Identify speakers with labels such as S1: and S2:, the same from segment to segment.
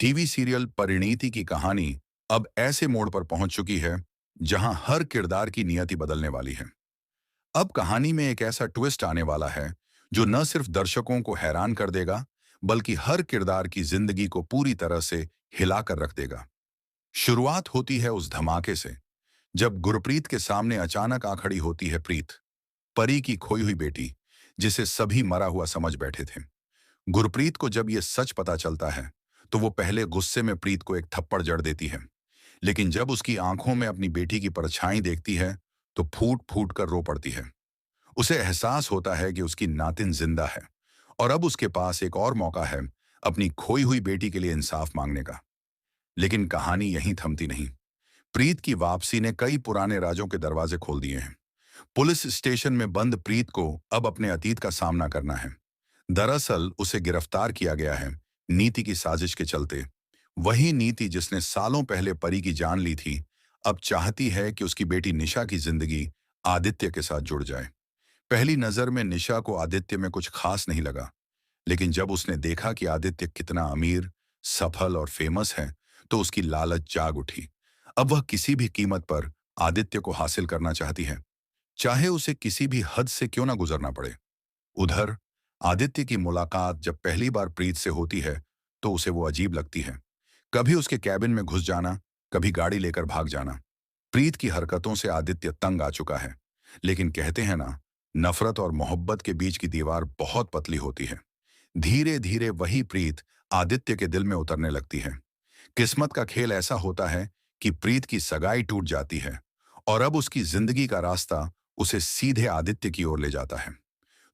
S1: TV serial Parineeti की कहानी अब ऐसे मोड़ पर पहुंच चुकी है जहां हर किरदार की नियति बदलने वाली है। अब कहानी में एक ऐसा ट्विस्ट आने वाला है जो न सिर्फ दर्शकों को हैरान कर देगा, बल्कि हर किरदार की जिंदगी को पूरी तरह से हिलाकर रख देगा। शुरुआत होती है उस धमाके से जब गुरप्रीत के सामने अचानक आ खड़ी होती है प्रीत, परी की खोई हुई बेटी, जिसे सभी मरा हुआ समझ बैठे थे। गुरप्रीत को जब यह सच पता चलता है तो वो पहले गुस्से में प्रीत को एक थप्पड़ जड़ देती है, लेकिन जब उसकी आंखों में अपनी बेटी की परछाई देखती है तो फूट फूट कर रो पड़ती है। उसे एहसास होता है कि उसकी नातिन जिंदा है और अब उसके पास एक और मौका है अपनी खोई हुई बेटी के लिए इंसाफ मांगने का। लेकिन कहानी यहीं थमती नहीं। प्रीत की वापसी ने कई पुराने राजों के दरवाजे खोल दिए हैं। पुलिस स्टेशन में बंद प्रीत को अब अपने अतीत का सामना करना है। दरअसल उसे गिरफ्तार किया गया है नीति की साजिश के चलते। वही नीति जिसने सालों पहले परी की जान ली थी, अब चाहती है कि उसकी बेटी निशा की जिंदगी आदित्य के साथ जुड़ जाए। पहली नजर में निशा को आदित्य में कुछ खास नहीं लगा, लेकिन जब उसने देखा कि आदित्य कितना अमीर, सफल और फेमस है, तो उसकी लालच जाग उठी। अब वह किसी भी कीमत पर आदित्य को हासिल करना चाहती है, चाहे उसे किसी भी हद से क्यों ना गुजरना पड़े। उधर आदित्य की मुलाकात जब पहली बार प्रीत से होती है तो उसे वो अजीब लगती है। कभी उसके कैबिन में घुस जाना, कभी गाड़ी लेकर भाग जाना। प्रीत की हरकतों से आदित्य तंग आ चुका है, लेकिन कहते हैं ना, नफरत और मोहब्बत के बीच की दीवार बहुत पतली होती है। धीरे धीरे वही प्रीत आदित्य के दिल में उतरने लगती है। किस्मत का खेल ऐसा होता है कि प्रीत की सगाई टूट जाती है और अब उसकी जिंदगी का रास्ता उसे सीधे आदित्य की ओर ले जाता है।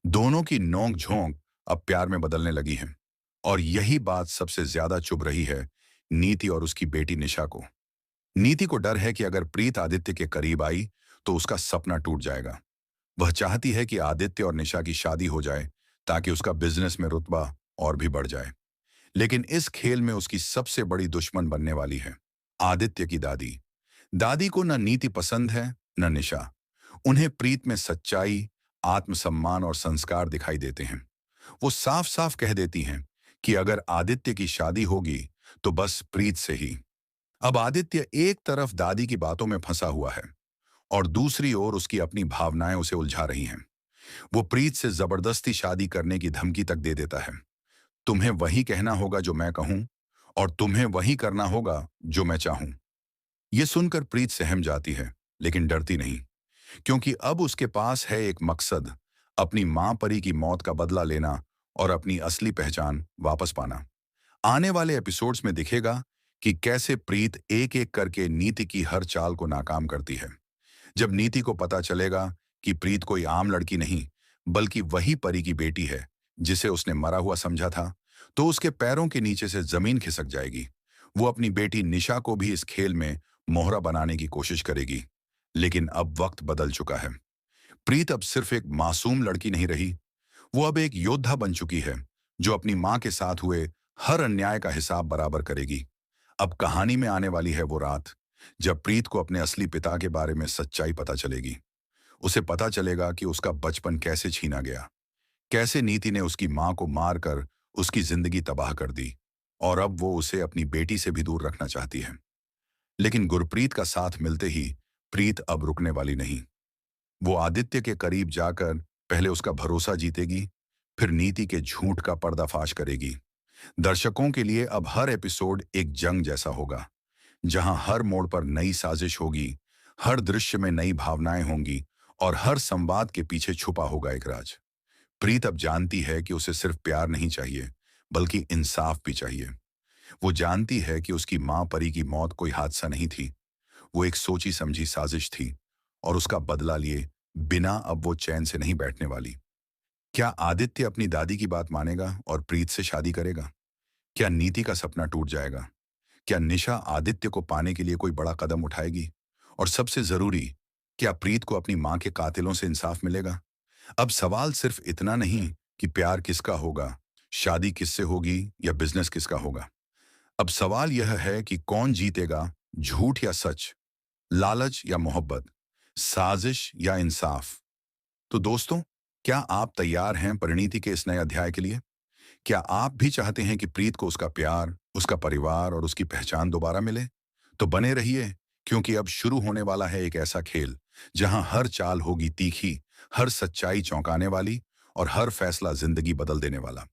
S1: दोनों की नोक झोंक अब प्यार में बदलने लगी है, और यही बात सबसे ज्यादा चुभ रही है नीति और उसकी बेटी निशा को। नीति को डर है कि अगर प्रीत आदित्य के करीब आई तो उसका सपना टूट जाएगा। वह चाहती है कि आदित्य और निशा की शादी हो जाए ताकि उसका बिजनेस में रुतबा और भी बढ़ जाए। लेकिन इस खेल में उसकी सबसे बड़ी दुश्मन बनने वाली है आदित्य की दादी। दादी को न नीति पसंद है न निशा। उन्हें प्रीत में सच्चाई, आत्मसम्मान और संस्कार दिखाई देते हैं। वो साफ साफ कह देती हैं कि अगर आदित्य की शादी होगी तो बस प्रीत से ही। अब आदित्य एक तरफ दादी की बातों में फंसा हुआ है और दूसरी ओर उसकी अपनी भावनाएं उसे उलझा रही हैं। वो प्रीत से जबरदस्ती शादी करने की धमकी तक दे देता है। तुम्हें वही कहना होगा जो मैं कहूं, और तुम्हें वही करना होगा जो मैं चाहूं। ये सुनकर प्रीत सहम जाती है, लेकिन डरती नहीं, क्योंकि अब उसके पास है एक मकसद, अपनी मां परी की मौत का बदला लेना और अपनी असली पहचान वापस पाना। आने वाले एपिसोड्स में दिखेगा कि कैसे प्रीत एक एक करके नीति की हर चाल को नाकाम करती है। जब नीति को पता चलेगा कि प्रीत कोई आम लड़की नहीं, बल्कि वही परी की बेटी है जिसे उसने मरा हुआ समझा था, तो उसके पैरों के नीचे से जमीन खिसक जाएगी। वो अपनी बेटी निशा को भी इस खेल में मोहरा बनाने की कोशिश करेगी। लेकिन अब वक्त बदल चुका है। प्रीत अब सिर्फ एक मासूम लड़की नहीं रही, वो अब एक योद्धा बन चुकी है जो अपनी मां के साथ हुए हर अन्याय का हिसाब बराबर करेगी। अब कहानी में आने वाली है वो रात जब प्रीत को अपने असली पिता के बारे में सच्चाई पता चलेगी। उसे पता चलेगा कि उसका बचपन कैसे छीना गया, कैसे नीति ने उसकी मां को मारकर उसकी जिंदगी तबाह कर दी, और अब वो उसे अपनी बेटी से भी दूर रखना चाहती है। लेकिन गुरप्रीत का साथ मिलते ही प्रीत अब रुकने वाली नहीं। वो आदित्य के करीब जाकर पहले उसका भरोसा जीतेगी, फिर नीति के झूठ का पर्दाफाश करेगी। दर्शकों के लिए अब हर एपिसोड एक जंग जैसा होगा, जहां हर मोड़ पर नई साजिश होगी, हर दृश्य में नई भावनाएं होंगी और हर संवाद के पीछे छुपा होगा एक राज। प्रीत अब जानती है कि उसे सिर्फ प्यार नहीं चाहिए, बल्कि इंसाफ भी चाहिए। वो जानती है कि उसकी मां परी की मौत कोई हादसा नहीं थी, वो एक सोची समझी साजिश थी, और उसका बदला लिए बिना अब वो चैन से नहीं बैठने वाली। क्या आदित्य अपनी दादी की बात मानेगा और प्रीत से शादी करेगा? क्या नीति का सपना टूट जाएगा? क्या निशा आदित्य को पाने के लिए कोई बड़ा कदम उठाएगी? और सबसे जरूरी, क्या प्रीत को अपनी मां के कातिलों से इंसाफ मिलेगा? अब सवाल सिर्फ इतना नहीं कि प्यार किसका होगा, शादी किससे होगी या बिजनेस किसका होगा। अब सवाल यह है कि कौन जीतेगा, झूठ या सच, लालच या मोहब्बत, साजिश या इंसाफ। तो दोस्तों, क्या आप तैयार हैं परिणीति के इस नए अध्याय के लिए? क्या आप भी चाहते हैं कि प्रीत को उसका प्यार, उसका परिवार और उसकी पहचान दोबारा मिले? तो बने रहिए, क्योंकि अब शुरू होने वाला है एक ऐसा खेल जहां हर चाल होगी तीखी, हर सच्चाई चौंकाने वाली और हर फैसला जिंदगी बदल देने वाला।